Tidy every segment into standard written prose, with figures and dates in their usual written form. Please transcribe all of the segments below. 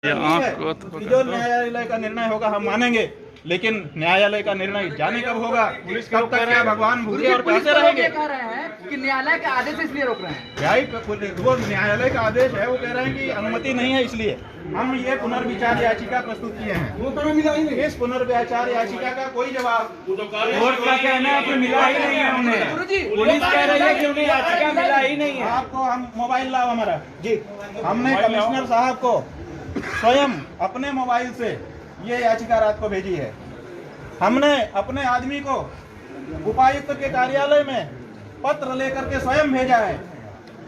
जो न्यायालय का निर्णय होगा हम मानेंगे, लेकिन न्यायालय का निर्णय जाने कब होगा, पुलिस कब तक क्या भगवान भूखे और प्यासे रहेंगे। कह रहे हैं कि न्यायालय का आदेश इसलिए रोक रहे हैं। वो न्यायालय का आदेश है, वो कह रहे हैं कि अनुमति नहीं है, इसलिए हम ये पुनर्विचार याचिका प्रस्तुत किए हैं। इस पुनर्विचार याचिका का कोई जवाब कोर्ट का कहना है कि मिला ही नहीं है उन्हें। पुलिस कह रही है कि उन्हें याचिका मिला ही नहीं है। आपको हम मोबाइल लाओ हमारा जी, हमने कमिश्नर साहब को स्वयं अपने मोबाइल से ये याचिका रात को भेजी है। हमने अपने आदमी को उपायुक्त के कार्यालय में पत्र लेकर के स्वयं भेजा है।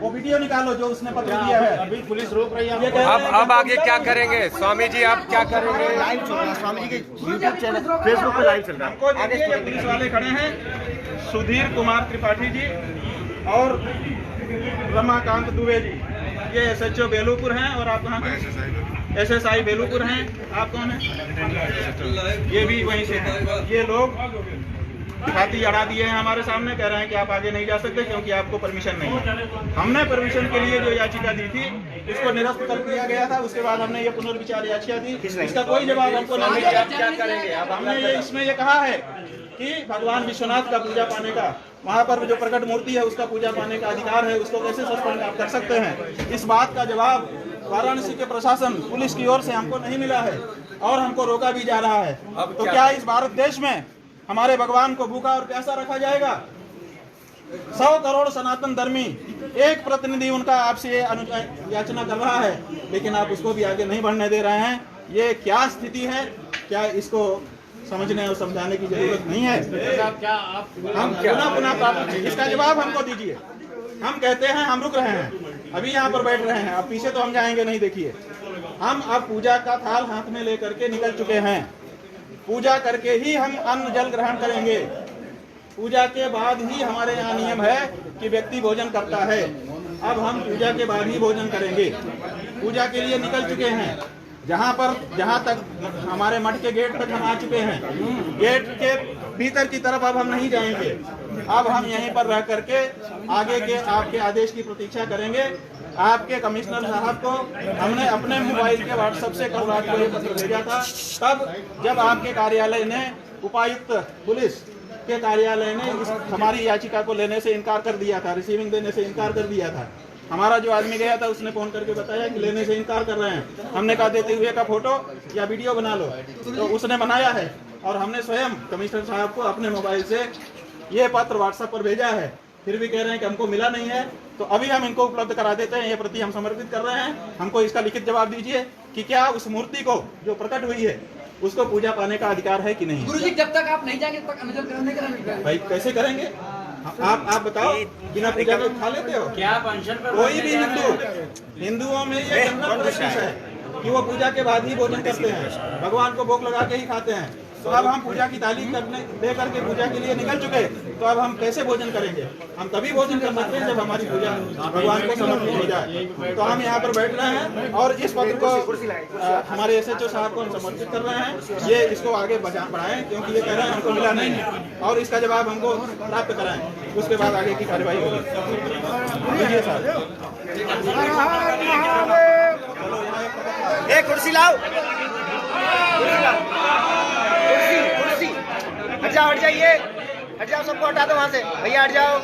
वो वीडियो निकालो जो उसने पत्र दिया है। अभी पुलिस रोक रही है। अब आगे क्या करेंगे स्वामी जी, आप क्या करेंगे? लाइव चल रहा है स्वामी जी के यूट्यूब चैनल फेसबुक पे लाइव चल रहा है। हमको देखिए पुलिस वाले खड़े हैं, सुधीर कुमार त्रिपाठी जी और रमाकांत दुबे जी, ये SHO बेलूपुर हैं। और आप कहाँ के? SSI बेलूपुर हैं। आप कौन हैं? ये भी वहीं से हैं। ये लोग छाती अड़ा दिए हैं हमारे सामने, कह रहे हैं कि आप आगे नहीं जा सकते क्योंकि आपको परमिशन नहीं है। हमने परमिशन के लिए जो याचिका दी थी इसको निरस्त कर दिया गया था। उसके बाद हमने ये पुनर्विचार याचिका दी, इसका कोई जवाब हमको नहीं मिला। क्या करेंगे? अब हमने ये इसमें ये कहा है कि भगवान विश्वनाथ का पूजा पाने का, वहाँ पर जो प्रकट मूर्ति है उसका पूजा पाने का अधिकार है, उसको कैसे सस्पेंड आप कर सकते हैं। इस बात का जवाब वाराणसी के प्रशासन पुलिस की ओर से हमको नहीं मिला है और हमको रोका भी जा रहा है। तो क्या इस भारत देश में हमारे भगवान को भूखा और प्यासा रखा जाएगा? 100 करोड़ सनातन धर्मी, एक प्रतिनिधि उनका आपसे याचना कर रहा है, लेकिन आप उसको भी आगे नहीं बढ़ने दे रहे हैं। ये क्या स्थिति है? क्या इसको समझने और समझाने की जरूरत नहीं है? हम पुनः इसका जवाब हमको दीजिए। हम कहते हैं हम रुक रहे हैं, अभी यहाँ पर बैठ रहे हैं, अब पीछे तो हम जाएंगे नहीं। देखिए हम अब पूजा का थाल हाथ में लेकर के निकल चुके हैं। पूजा करके ही हम अन्न जल ग्रहण करेंगे। पूजा के बाद ही हमारे यहाँ नियम है कि व्यक्ति भोजन करता है। अब हम पूजा के बाद ही भोजन करेंगे। पूजा के लिए निकल चुके हैं। जहाँ तक हमारे मठ के गेट तक हम आ चुके हैं। गेट के भीतर की तरफ अब हम नहीं जाएंगे। अब हम यहीं पर रह करके आगे के आपके आदेश की प्रतीक्षा करेंगे। आपके कमिश्नर साहब को हमने अपने मोबाइल के WhatsApp से कल रात को ये पत्र भेजा था, तब जब आपके कार्यालय ने, उपायुक्त पुलिस के कार्यालय ने हमारी याचिका को लेने से इनकार कर दिया था, रिसीविंग देने से इनकार कर दिया था। हमारा जो आदमी गया था उसने फोन करके बताया कि लेने से इनकार कर रहे हैं। हमने कहा देते हुए का फोटो या वीडियो बना लो, तो उसने बनाया है और हमने स्वयं कमिश्नर साहब को अपने मोबाइल से ये पत्र WhatsApp पर भेजा है। फिर भी कह रहे हैं कि हमको मिला नहीं है, तो अभी हम इनको उपलब्ध करा देते हैं। ये प्रति हम समर्पित कर रहे हैं। हमको इसका लिखित जवाब दीजिए कि क्या उस मूर्ति को जो प्रकट हुई है उसको पूजा पाने का अधिकार है कि नहीं। गुरुजी जब तक आप नहीं जाएंगे तब तक अनजल करने का भाई कैसे करेंगे? आप बताओ, बिना पूजा के खा लेते हो क्या? पेंशन पर कोई भी हिंदुओं में ये जनरल प्रैक्टिस है कि वो पूजा के बाद ही भोजन करते हैं, भगवान को भोग लगा के ही खाते हैं। तो अब हम पूजा की तालीम करने दे करके पूजा के लिए निकल चुके, तो अब हम कैसे भोजन करेंगे? हम तभी भोजन कर सकते हैं जब हमारी पूजा भगवान को समर्पित हो जाए। तो हम यहाँ पर बैठ रहे हैं और इस पत्र को हमारे SHO साहब को हम समर्पित कर रहे हैं। ये इसको आगे बढ़ाएं क्योंकि ये कह रहे हैं हमको मिला नहीं है और इसका जवाब हमको प्राप्त कराएं, उसके बाद आगे की कार्यवाही होगी। लीजिए साहब, एक कुर्सी लाओ। हट जाइए, हट जाओ, सबको हटा दो वहाँ से। भैया हट जाओ।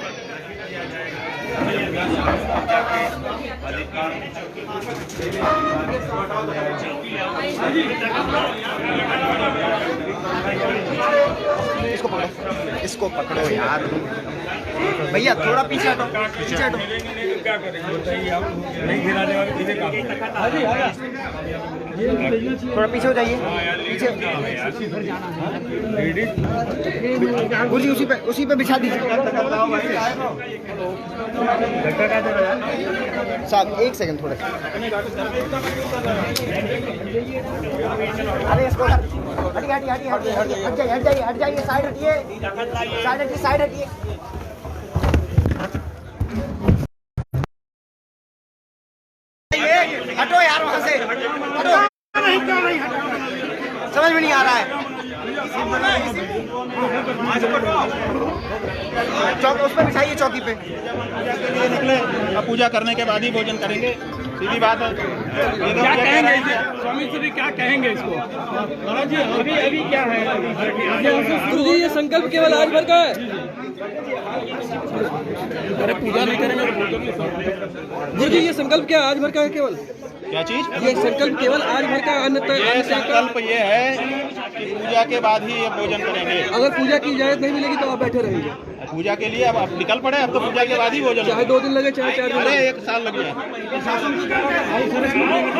इसको पकड़ो यार। भैया थोड़ा पीछे हटो, पीछे हटो। क्या करेंगे बताइए आप? नहीं गिराने वाले थोड़ा पीछे हो जाइए, पीछे। गुरुजी उसी पे बिछा दीजिए साहब। 1 सेकंड थोड़े। अरे इसको हट जाइए, साइड हटिए, साइड हटिए। हटो यार वहाँ से, हटो। समझ में नहीं आ रहा है। चौक उस पर बिछाइए, चौकी पे। निकले, अब पूजा करने के बाद ही भोजन करेंगे। सीधी बात है। क्या कहेंगे स्वामी जी भी क्या कहेंगे इसको? महाराज जी अभी क्या है? गुरु जी ये संकल्प केवल आज भर का है। अरे पूजा नहीं करेंगे गुरु जी, ये संकल्प क्या आज भर का है केवल? क्या चीज? ये संकल्प केवल आज भर का ये संकल्प ये है कि पूजा के बाद ही ये भोजन करेंगे। अगर पूजा की इजाजत नहीं मिलेगी तो आप बैठे रहेंगे पूजा के लिए अब निकल पड़े, अब तो पूजा के बाद ही भोजन चाहे 2 दिन लगे चाहे 4 दिन अरे लगे। 1 साल लग जाए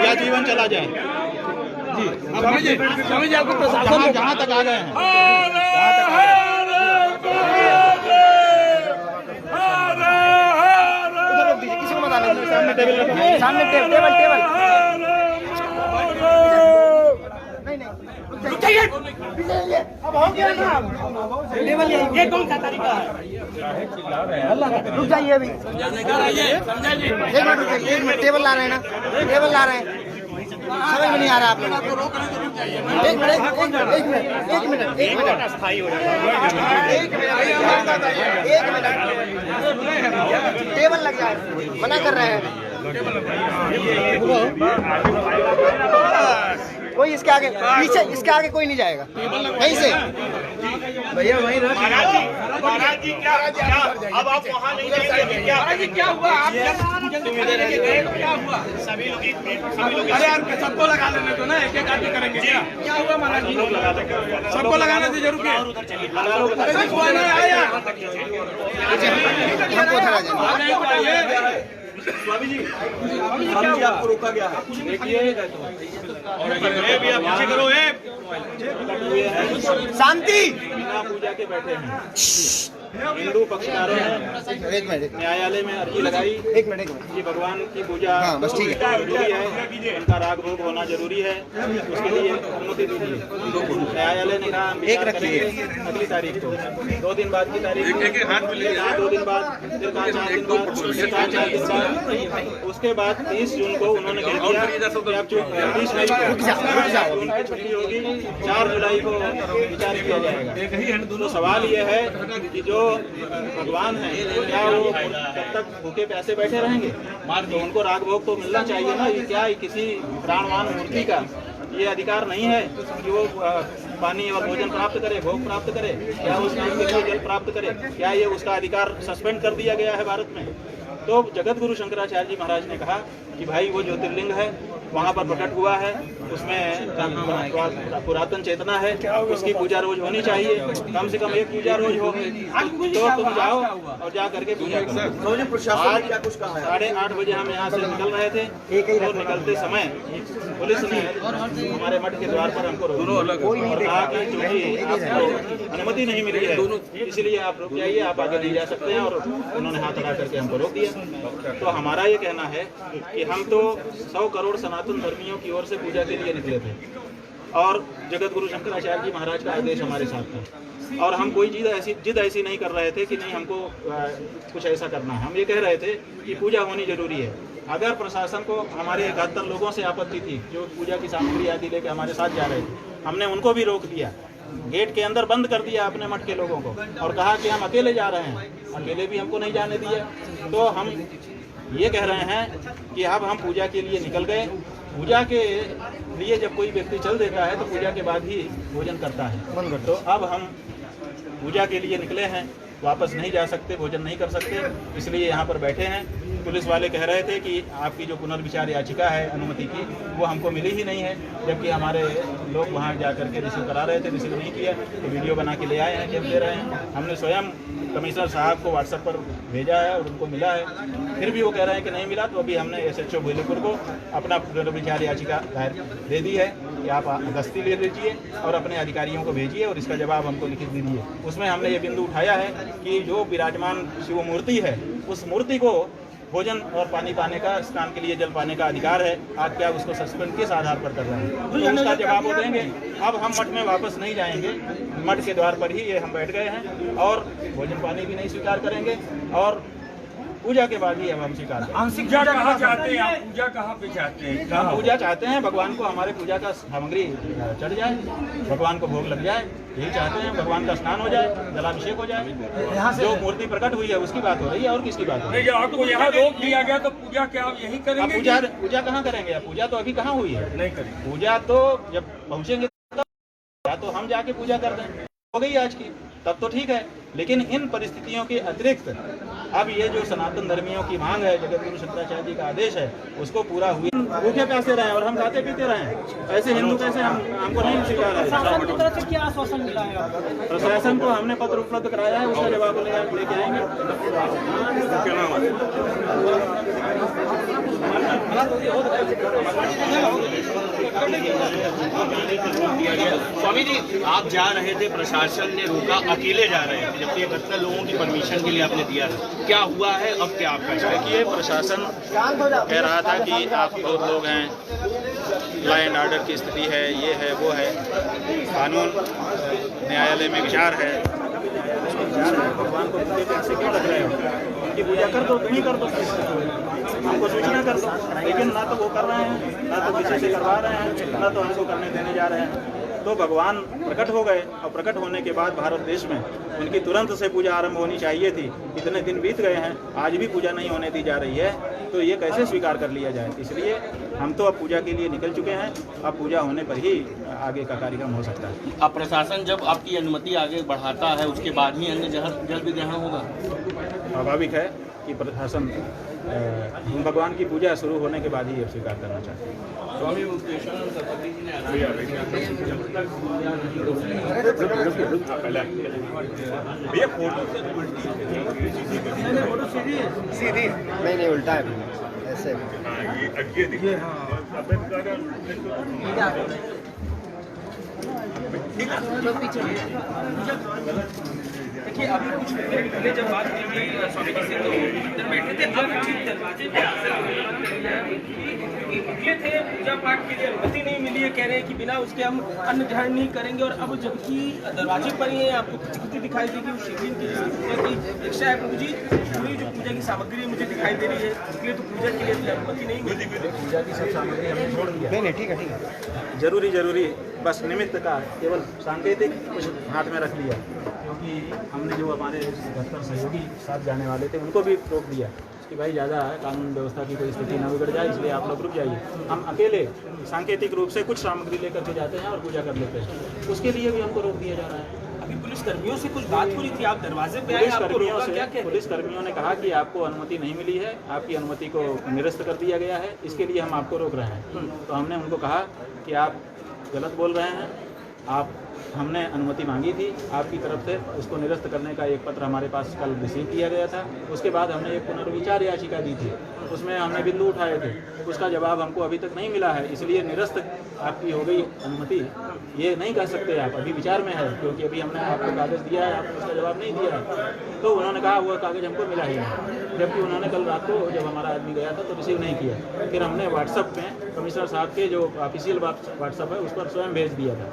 या जीवन चला जाए। स्वामी जी आपको प्रशासन जहाँ तक आ गए हैं किसी को बता दीजिए। सामने टेबल रखो। सामने टेबल अब हो गया ना। टेबल ये कौन सा तरीका है? रुक जाइए अभी 1 मिनट टेबल ला रहे हैं ना, टेबल ला रहे हैं। समझ में नहीं आ रहा आप लोग। एक मिनट टेबल लग जाए, मना कर रहे हैं। कोई इसके आगे पीछे, इसके आगे कोई नहीं जाएगा कहीं से। भैया वहीं रह। महाराज जी क्या अब आप वहाँ नहीं जाएंगे क्या? महाराज जी क्या हुआ? आप क्या हुआ? सभी लोग अरे यार सबको लगा लेने तो ना, एक आदमी करेंगे क्या हुआ महाराज जी? सबको लगाने से जरूर हमको उधर आ जाए। स्वामी जी आपको रोका गया है। देखिए शांति। बिना पूजा के बैठे हैं। हिंदू पक्षकारों ने न्यायालय में अर्जी लगाई। एक मिनट कि भगवान की पूजा हाँ, बस ठीक है। जरूरी है, उनका राग भोग होना जरूरी है, उसके लिए अनुमति दीजिए। न्यायालय ने कहा हम विचार करेंगे अगली तारीख को, 2 दिन बाद की तारीख, 2 दिन बाद, फिर 4 दिन बाद, फिर 4 दिन बाद। उसके बाद 30 जून को उन्होंने कह दिया कि अब जो 30 मई को उनकी छुट्टी होगी, 4 जुलाई को विचार किया जाएगा। तो सवाल ये है कि जो भगवान है क्या वो तब तक भूखे प्यासे बैठे रहेंगे? तो उनको राग भोग तो मिलना चाहिए ना। ये क्या किसी प्राणवान मूर्ति का ये अधिकार नहीं है कि वो पानी और भोजन प्राप्त करे, भोग प्राप्त करे, क्या उस काम के लिए जल प्राप्त करे? क्या ये उसका अधिकार सस्पेंड कर दिया गया है भारत में? तो जगत गुरु शंकराचार्य जी महाराज ने कहा कि भाई वो ज्योतिर्लिंग है, वहाँ पर प्रकट हुआ है, उसमें पुरातन चेतना है, उसकी पूजा रोज होनी चाहिए, कम से कम 1 पूजा रोज हो। तो तुम जाओ और जा करके पूजा करो। आज 8:30 बजे हम यहाँ से निकल रहे थे, तो निकलते समय पुलिस ने हमारे मठ के द्वार पर हमको रोक कहा कि चूंकि आपको अनुमति नहीं मिली है इसलिए आप रुक जाइए, आप आगे नहीं जा सकते हैं। और उन्होंने हाथ अड़ा करके हमको रोक दिया। तो हमारा ये कहना है कि हम तो 100 करोड़ सनातन धर्मियों की ओर से पूजा के लिए निकले थे और जगत गुरु शंकराचार्य जी महाराज का आदेश हमारे साथ था, और हम कोई जिद ऐसी नहीं कर रहे थे कि नहीं हमको कुछ ऐसा करना है। हम ये कह रहे थे कि पूजा होनी जरूरी है। अगर प्रशासन को हमारे 71 लोगों से आपत्ति थी जो पूजा की सामग्री आदि लेके हमारे साथ जा रहे थे, हमने उनको भी रोक दिया, गेट के अंदर बंद कर दिया अपने मठ के लोगों को और कहा कि हम अकेले जा रहे हैं। अकेले भी हमको नहीं जाने दिया। तो हम ये कह रहे हैं कि अब हम पूजा के लिए निकल गए। पूजा के लिए जब कोई व्यक्ति चल देता है तो पूजा के बाद ही भोजन करता है। तो अब हम पूजा के लिए निकले हैं, वापस नहीं जा सकते, भोजन नहीं कर सकते, इसलिए यहाँ पर बैठे हैं। पुलिस वाले कह रहे थे कि आपकी जो पुनर्विचार याचिका है अनुमति की वो हमको मिली ही नहीं है, जबकि हमारे लोग वहाँ जा करके रिसीव करा रहे थे, रिसीव नहीं किया। तो वीडियो बना के ले आए हैं कि हम दे रहे हैं। हमने स्वयं कमिश्नर साहब को व्हाट्सएप पर भेजा है और उनको मिला है, फिर भी वो कह रहे हैं कि नहीं मिला। तो अभी हमने SHO भूलीपुर को अपना पुनर्विचार याचिका दायर दे दी है कि आप दस्ती ले लीजिए और अपने अधिकारियों को भेजिए और इसका जवाब हमको लिखित दीजिए। उसमें हमने ये बिंदु उठाया है कि जो विराजमान शिव मूर्ति है उस मूर्ति को भोजन और पानी पाने का, स्नान के लिए जल पाने का अधिकार है। आप क्या उसको सस्पेंड किस आधार पर कर रहे हैं? तो उसका जवाब वो देंगे। अब हम मठ में वापस नहीं जाएंगे, मठ के द्वार पर ही ये हम बैठ गए हैं और भोजन पानी भी नहीं स्वीकार करेंगे और पूजा के बाद ही अब हम स्वीकार करें। आंशिक पूजा कहाँ चाहते हैं आप? पूजा कहाँ पे चाहते हैं? हम पूजा चाहते हैं, भगवान को हमारे पूजा का सामग्री चढ़ जाए, भगवान को भोग लग जाए, यही चाहते हैं। भगवान का स्नान हो जाए, जलाभिषेक हो जाए। जो मूर्ति प्रकट हुई है उसकी बात हो रही है, और किसकी बात हो रही है? नहीं, आपको यहाँ रोक दिया गया तो पूजा क्या आप यही अब करेंगे? पूजा कहाँ करेंगे? पूजा तो अभी कहाँ हुई है? नहीं करेंगे। पूजा तो जब पहुँचेंगे या तो हम जाके पूजा कर दें, हो गई आज की, तब तो ठीक है। लेकिन इन परिस्थितियों के अतिरिक्त अब ये जो सनातन धर्मियों की मांग है, जगत गुरु शंकराचार्य जी का आदेश है, उसको पूरा हुई भूखे प्यासे रहे और हम खाते पीते रहे, ऐसे हिंदू कैसे हमको नहीं स्वीकार है। प्रशासन की तरफ से क्या आश्वासन मिला है? प्रशासन को हमने पत्र उपलब्ध कराया है, उसका जवाब लेके आएंगे। स्वामी जी, आप जा रहे थे, प्रशासन ने रोका, अकेले जा रहे थे, जबकि 71 लोगों की परमिशन के लिए आपने दिया था। क्या हुआ है, अब क्या आपका देखिए, प्रशासन कह रहा था कि आप बहुत लोग हैं, लॉ एंड ऑर्डर की स्थिति है, ये है वो है, कानून न्यायालय में विचार है। भगवान को पैसे क्यों लग रहे हो? उनकी पूजा कर दो, तुम ही कर दो, हमको सूचना कर दो। लेकिन ना तो वो कर रहे हैं, ना तो किसी से करवा रहे हैं, ना तो हमको करने देने जा रहे हैं। तो भगवान प्रकट हो गए, और प्रकट होने के बाद भारत देश में उनकी तुरंत से पूजा आरंभ होनी चाहिए थी। इतने दिन बीत गए हैं, आज भी पूजा नहीं होने दी जा रही है, तो ये कैसे स्वीकार कर लिया जाए? इसलिए हम तो अब पूजा के लिए निकल चुके हैं, अब पूजा होने पर ही आगे का कार्यक्रम हो सकता है। अब प्रशासन जब आपकी अनुमति आगे बढ़ाता है, उसके बाद ही अन्य जल भी ग्रहण होगा। स्वाभाविक है कि प्रशासन हम भगवान की पूजा शुरू होने के बाद ही अब स्वीकार करना चाहते हैं। सीधी नहीं उल्टा है ऐसे। देखिए, अभी कुछ मिनट पहले जब बात की गई स्वामी जी से, तो इधर बैठे थे, अब ठीक दरवाजे पे निकले थे, पूजा पाठ के लिए अनुमति नहीं मिली है, कह रहे हैं कि बिना उसके हम अन्न ग्रहण नहीं करेंगे। और अब जबकि दरवाजे पर ही आपको कुछ दिखाई देगी, वो शिवलिंग की रिक्शा है प्रभु जी, पूरी जो पूजा की सामग्री मुझे दिखाई दे रही है, इसलिए तो पूजा के लिए अनुमति नहीं मिली। पूजा की सब सामग्री हमने छोड़ दिया। नहीं ठीक है। जरूरी बस निमित्त का केवल सांकेतिक कुछ हाथ में रख लिया, क्योंकि हमने जो हमारे 72 सहयोगी साथ जाने वाले थे उनको भी रोक दिया कि भाई ज़्यादा है, कानून व्यवस्था की कोई स्थिति न बिगड़ जाए, इसलिए आप लोग रुक जाइए। हम अकेले सांकेतिक रूप से कुछ सामग्री लेकर के जाते हैं और पूजा कर लेते हैं, उसके लिए भी हमको रोक दिया जा रहा है। अभी पुलिस कर्मियों से कुछ बात हो रही थी, आप दरवाजे पे आए, आपको रोका, क्या कहते हैं? पुलिस कर्मियों ने कहा कि आपको अनुमति नहीं मिली है, आपकी अनुमति को निरस्त कर दिया गया है, इसके लिए हम आपको रोक रहे हैं। तो हमने उनको कहा कि आप गलत बोल रहे हैं, हमने अनुमति मांगी थी आपकी तरफ से, उसको निरस्त करने का एक पत्र हमारे पास कल रिसीव किया गया था। उसके बाद हमने एक पुनर्विचार याचिका दी थी, उसमें हमने बिंदु उठाए थे, उसका जवाब हमको अभी तक नहीं मिला है, इसलिए निरस्त आपकी हो गई अनुमति, ये नहीं कह सकते आप, अभी विचार में है, क्योंकि अभी हमने आपको कागज़ दिया है, आपने उसका जवाब नहीं दिया है। तो उन्होंने कहा वो कागज़ हमको मिला ही नहीं, जबकि उन्होंने कल रात को जब हमारा आदमी गया था तो रिसीव नहीं किया। फिर हमने व्हाट्सअप में कमिश्नर साहब के जो ऑफिशियल व्हाट्सअप है उस पर स्वयं भेज दिया था,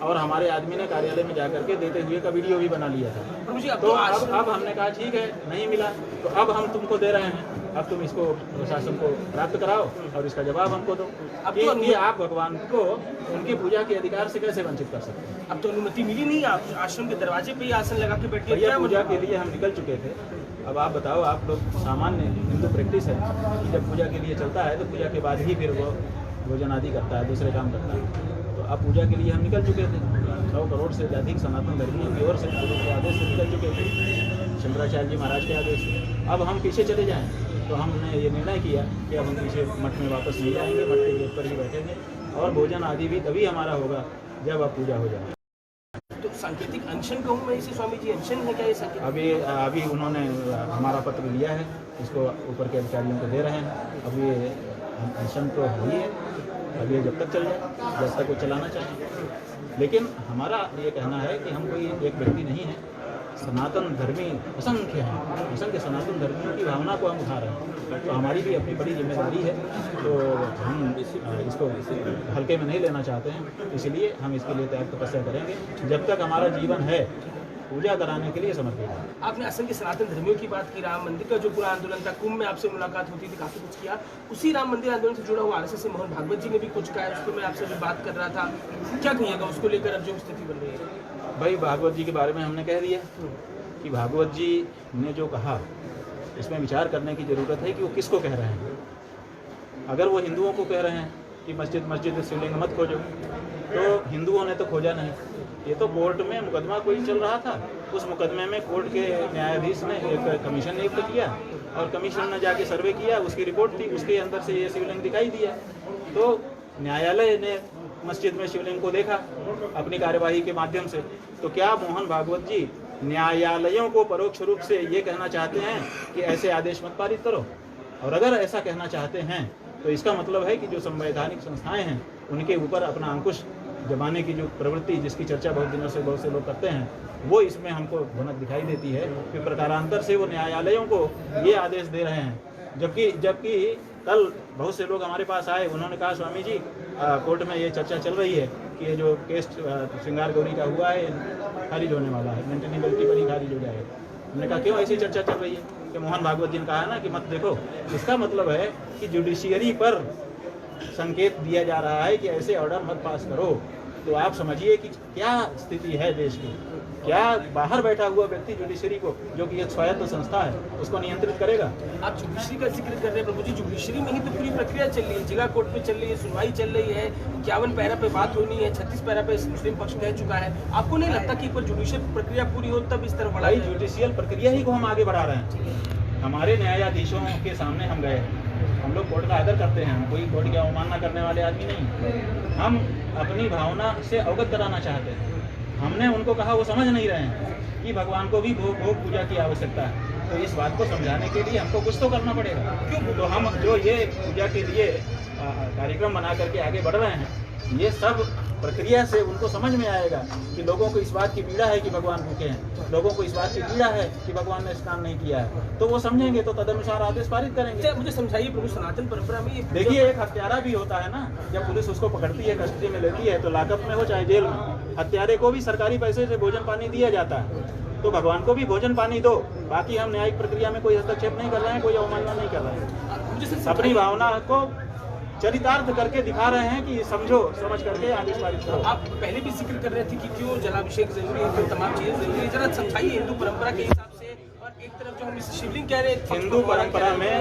और हमारे आदमी ने कार्यालय में जाकर के देते हुए का वीडियो भी बना लिया था। तो अब हमने कहा ठीक है, नहीं मिला तो अब हम तुमको दे रहे हैं, अब तुम इसको प्रशासन को प्राप्त कराओ और इसका जवाब हमको दो कि आप भगवान को उनकी पूजा के अधिकार से कैसे वंचित कर सकते हैं। अब तो अनुमति मिली नहीं, आप आश्रम के दरवाजे पे ही आसन लगा के बैठे भैया, पूजा के लिए हम निकल चुके थे। अब आप बताओ, आप लोग सामान्य हिंदू प्रैक्टिस है कि जब पूजा के लिए चलता है तो पूजा के बाद ही फिर वो भोजन आदि करता है, दूसरे काम करता है। तो अब पूजा के लिए हम निकल चुके थे, 100 करोड़ से अधिक सनातन धर्मियों की ओर से गुरु के आदेश से निकल चुके थे, शंकराचार्य जी महाराज के आदेश से। अब हम पीछे चले जाएं तो हमने ये निर्णय किया कि अब हम पीछे मठ में वापस नहीं जाएंगे, मठ के गेट पर ही बैठेंगे, और भोजन आदि भी तभी हमारा होगा जब अब पूजा हो जाए। तो सांकेतिक अनशन कहूँ मैं इसे स्वामी जी, अनशन है क्या ये सांकेतिक? अभी उन्होंने हमारा पत्र लिया है, इसको ऊपर के अधिकारियों को दे रहे हैं। अब ये अनशन तो हुई है, अब ये जब तक चल जाए, जब तक वो चलाना चाहें। लेकिन हमारा ये कहना है कि हम कोई एक व्यक्ति नहीं है, सनातन धर्मी असंख्य हैं, असंख्य सनातन धर्मियों की भावना को हम उठा रहे हैं, तो हमारी भी अपनी बड़ी जिम्मेदारी है। तो हम इसको हल्के में नहीं लेना चाहते हैं, इसलिए हम इसके लिए त्याग तपस्या करेंगे। जब तक हमारा जीवन है पूजा कराने के लिए समर्पित है। आपने असम के सनातन धर्मियों की बात की, राम मंदिर का जो पूरा आंदोलन था, कुंभ में आपसे मुलाकात होती थी, काफी कुछ किया। उसी राम मंदिर आंदोलन से जुड़ा हुआ आरएसएस से मोहन भागवत जी ने भी कुछ कहा, उसको मैं आपसे भी बात कर रहा था, क्या कहिएगा उसको लेकर अब जो स्थिति बन रही है? भाई भागवत जी के बारे में हमने कह दिया कि भागवत जी ने जो कहा इसमें विचार करने की ज़रूरत है कि वो किसको कह रहे हैं। अगर वो हिंदुओं को कह रहे हैं कि मस्जिद मस्जिद शिवलिंग मत खोजो, तो हिंदुओं ने तो खोजा नहीं। ये तो कोर्ट में मुकदमा कोई चल रहा था, उस मुकदमे में कोर्ट के न्यायाधीश ने एक कमीशन नियुक्त किया और कमीशन ने जाके सर्वे किया, उसकी रिपोर्ट थी, उसके अंदर से ये शिवलिंग दिखाई दिया। तो न्यायालय ने मस्जिद में शिवलिंग को देखा अपनी कार्यवाही के माध्यम से। तो क्या मोहन भागवत जी न्यायालयों को परोक्ष रूप से ये कहना चाहते हैं कि ऐसे आदेश मत पारित करो? और अगर ऐसा कहना चाहते हैं तो इसका मतलब है कि जो संवैधानिक संस्थाएं हैं उनके ऊपर अपना अंकुश जमाने की जो प्रवृत्ति जिसकी चर्चा बहुत दिनों से बहुत से लोग करते हैं, वो इसमें हमको भनक दिखाई देती है कि प्रकारांतर से वो न्यायालयों को ये आदेश दे रहे हैं। जबकि कल बहुत से लोग हमारे पास आए, उन्होंने कहा स्वामी जी कोर्ट में ये चर्चा चल रही है कि ये जो केस श्रृंगार गौरी का हुआ है खारिज होने वाला है, मेंटेनेबिलिटी पर ही खारिज हो जाएगा। हमने कहा क्यों ऐसी चर्चा चल रही है? कि मोहन भागवत जी ने कहा ना कि मत देखो। इसका मतलब है कि जुडिशियरी पर संकेत दिया जा रहा है कि ऐसे ऑर्डर मत पास करो। तो आप समझिए कि क्या स्थिति है देश की। क्या बाहर बैठा हुआ व्यक्ति जुडिशरी को, जो कि एक स्वायत्त संस्था है, उसको नियंत्रित करेगा? आप जुडिशरी का जिक्र कर रहे हैं प्रभु जी, जुडिशरी में ही तो पूरी प्रक्रिया चल रही है, जिला कोर्ट में चल रही है, सुनवाई चल रही है, 51 पैरा पे बात होनी है, 36 पैरा पे मुस्लिम पक्ष कह चुका है। आपको नहीं लगता कि एक बार जुडिशियल प्रक्रिया पूरी हो तब इस तरफ बढ़ाई? जुडिशियल प्रक्रिया ही को हम आगे बढ़ा रहे हैं। हमारे न्यायाधीशों के सामने हम गए, हम लोग कोर्ट का आदर करते हैं, हम कोई कोर्ट की अवमानना करने वाले आदमी नहीं। हम अपनी भावना से अवगत कराना चाहते हैं। हमने उनको कहा, वो समझ नहीं रहे हैं कि भगवान को भी भोग पूजा की आवश्यकता है। तो इस बात को समझाने के लिए हमको कुछ तो करना पड़ेगा। क्यों? तो हम जो ये पूजा के लिए कार्यक्रम बना करके आगे बढ़ रहे हैं, ये सब प्रक्रिया से उनको समझ में आएगा कि लोगों को इस बात की पीड़ा है कि भगवान भूखे हैं, लोगों को इस बात की पीड़ा है कि भगवान ने स्नान नहीं किया है। तो वो समझेंगे तो तदनुसार आदेश पारित करेंगे। मुझे समझाइए प्रभु, सनातन परंपरा में ये देखिए एक हत्यारा भी होता है ना, जब पुलिस उसको पकड़ती है, कस्टडी में लेती है, तो लॉकअप में हो चाहे जेल में, हत्यारे को भी सरकारी पैसे से भोजन पानी दिया जाता है। तो भगवान को भी भोजन पानी दो। बाकी हम न्यायिक प्रक्रिया में कोई हस्तक्षेप नहीं कर रहे हैं, कोई अवमानना नहीं कर रहे हैं। अपनी भावना को चरितार्थ करके दिखा रहे हैं कि समझो, समझ करके आदेश पारित करो। आप पहले भी जिक्र कर रहे थे कि क्यों जलाभिषेक जरूरी है, क्यों तमाम चीजें जरूरी है, जरा समझाइए हिंदू परंपरा के हिसाब से। और एक तरफ जो हम इस शिवलिंग कह रहे हैं, हिंदू परंपरा में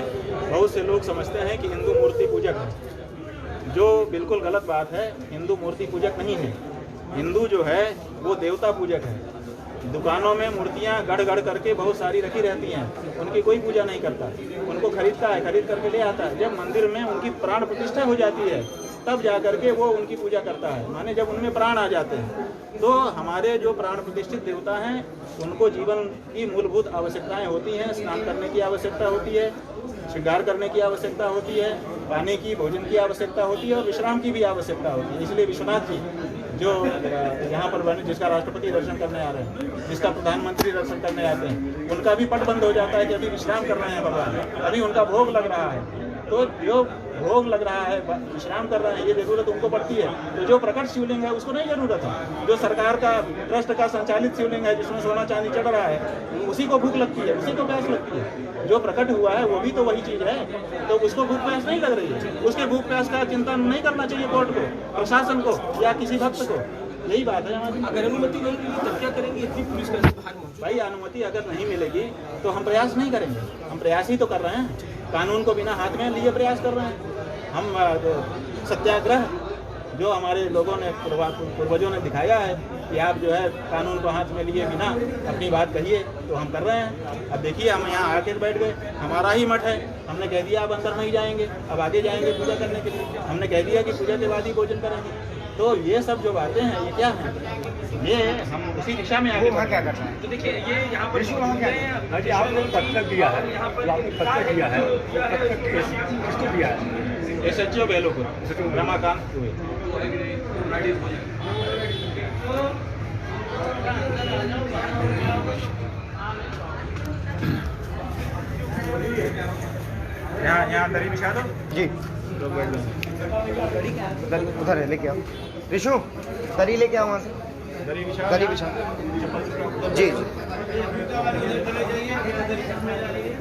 बहुत से लोग समझते हैं कि हिंदू मूर्ति पूजक है, जो बिल्कुल गलत बात है। हिंदू मूर्ति पूजक नहीं है। हिंदू जो है वो देवता पूजक है। दुकानों में मूर्तियां गढ़ गढ़ करके बहुत सारी रखी रहती हैं, उनकी कोई पूजा नहीं करता, उनको खरीदता है, खरीद करके ले आता है। जब मंदिर में उनकी प्राण प्रतिष्ठा हो जाती है तब जा करके वो उनकी पूजा करता है, माने जब उनमें प्राण आ जाते हैं। तो हमारे जो प्राण प्रतिष्ठित देवता हैं उनको जीवन की मूलभूत आवश्यकताएं होती हैं। स्नान करने की आवश्यकता होती है, श्रृंगार करने की आवश्यकता होती है, पानी की, भोजन की आवश्यकता होती है और विश्राम की भी आवश्यकता होती है। इसलिए विश्वनाथ जी जो यहाँ पर बने, जिसका राष्ट्रपति दर्शन करने आ रहे हैं, जिसका प्रधानमंत्री दर्शन करने आते हैं, उनका भी पट बंद हो जाता है कि अभी विश्राम कर रहे हैं भगवान, अभी उनका भोग लग रहा है। तो जो भोग लग रहा है, विश्राम कर रहे हैं, ये जरूरत उनको पड़ती है। तो जो प्रकट शिवलिंग है उसको नहीं जरूरत है। जो सरकार का ट्रस्ट का संचालित शिवलिंग है जिसमें सोना चांदी चढ़ रहा है, उसी को भूख लगती है, उसी को प्यास लगती है। जो प्रकट हुआ है वो भी तो वही चीज है, तो उसको भूख प्यास नहीं लग रही है। उसके भूख प्यास का चिंतन नहीं करना चाहिए कोर्ट को, प्रशासन को या किसी भक्त को। यही बात है हमारी। अगर अनुमति नहीं मिली तब क्या करेंगे? इतनी पुलिस कैसे बाहर मौजूद? भाई अनुमति अगर नहीं मिलेगी तो हम प्रयास नहीं करेंगे। हम प्रयास ही तो कर रहे हैं, कानून को बिना हाथ में लिए प्रयास कर रहे हैं। हम सत्याग्रह जो हमारे लोगों ने, पूर्वजों ने दिखाया है कि आप जो है कानून को हाथ में लिए बिना अपनी बात कहिए, तो हम कर रहे हैं। अब देखिए हम यहाँ आके बैठ गए, हमारा ही मठ है, हमने कह दिया अब अंदर नहीं जाएंगे, अब आगे जाएंगे पूजा करने के लिए। हमने कह दिया कि पूजा के बाद ही भोजन करेंगे। तो ये सब जो बातें हैं ये क्या हैं? ये हम उसी दिशा में आगे वहाँ क्या कर रहे हैं? तो देखिए ये यहाँ पर आपने पत्थर दिया है, आपने पत्थर दिया है, किसको दिया है? SHO बेलोपुर रमाकांत हुए। यहाँ दरी बिछा दो जी, उधर है, लेके आओ ऋषु, तरी लेके आओ वहाँ से। गली बिछा जी जी चले जाइए